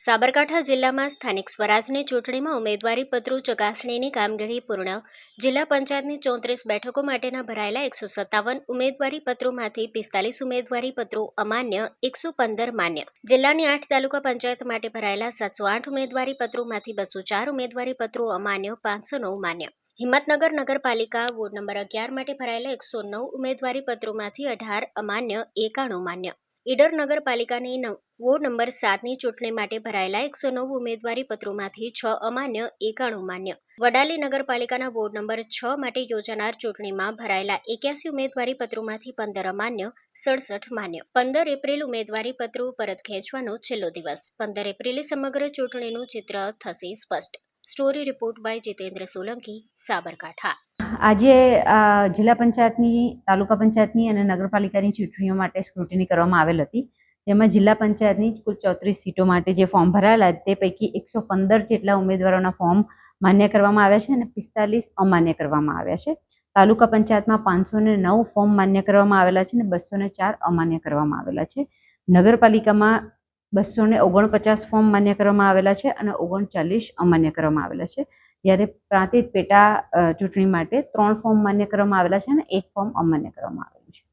સાબરકાંઠા જિલ્લામાં સ્થાનિક સ્વરાજની ચૂંટણીમાં ઉમેદવારી પત્રો ચકાસણીની કામગીરી પૂર્ણ. જિલ્લા પંચાયતની 34 બેઠકો માટેના ભરાયેલા 157 ઉમેદવારી પત્રોમાંથી 45 ઉમેદવારી પત્રો અમાન્ય, 115 માન્ય. જિલ્લાની 8 તાલુકા પંચાયત માટે ભરાયેલા 708 ઉમેદવારી પત્રોમાંથી 204 ઉમેદવારી પત્રો અમાન્ય, 509 માન્ય. હિંમતનગર નગરપાલિકા વોર્ડ નંબર 11 માટે ભરાયેલા 109 ઉમેદવારી પત્રોમાંથી 18 અમાન્ય, 91 માન્ય. ઈડર નગરપાલિકાની વોર્ડ નંબર 7ની ચૂંટણી માટે ભરાયેલા 109 ઉમેદવારી પત્રોમાંથી 6 અમાન્ય, 91 માન્ય. વડાલી નગરપાલિકાના વોર્ડ નંબર 6 માટે યોજાનાર ચૂંટણીમાં ભરાયેલા 81 ઉમેદવારી પત્રોમાંથી 15 અમાન્ય, 67 માન્ય. 15 એપ્રિલ ઉમેદવારી પત્રો પરત ખેંચવાનો છેલ્લો દિવસ. 15 એપ્રિલે સમગ્ર ચૂંટણીનું ચિત્ર થશે સ્પષ્ટ. Story report by Jitendra Solanki, Sabarkantha. આજે જિલ્લા પંચાયતની, તાલુકા પંચાયતની અને નગરપાલિકાની ચૂંટણીઓ માટે સ્ક્રુટિની કરવામાં આવેલ હતી. જેમાં જિલ્લા પંચાયતની કુલ 34 સીટો માટે જે ફોર્મ ભરાયેલા તે પૈકી 115 જેટલા ઉમેદવારોના ફોર્મ માન્ય કરવામાં આવ્યા છે અને 45 અમાન્ય કરવામાં આવ્યા છે. તાલુકા પંચાયતમાં 509 ફોર્મ માન્ય કરવામાં આવેલા છે અને 204 અમાન્ય કરવામાં આવેલા છે. નગરપાલિકામાં 249 ફોર્મ માન્ય કરવામાં આવેલા છે અને 39 અમાન્ય કરવામાં આવેલા છે. જ્યારે પ્રાંતિજ પેટા ચૂંટણી માટે 3 ફોર્મ માન્ય કરવામાં આવેલા છે અને 1 ફોર્મ અમાન્ય કરવામાં આવેલા છે.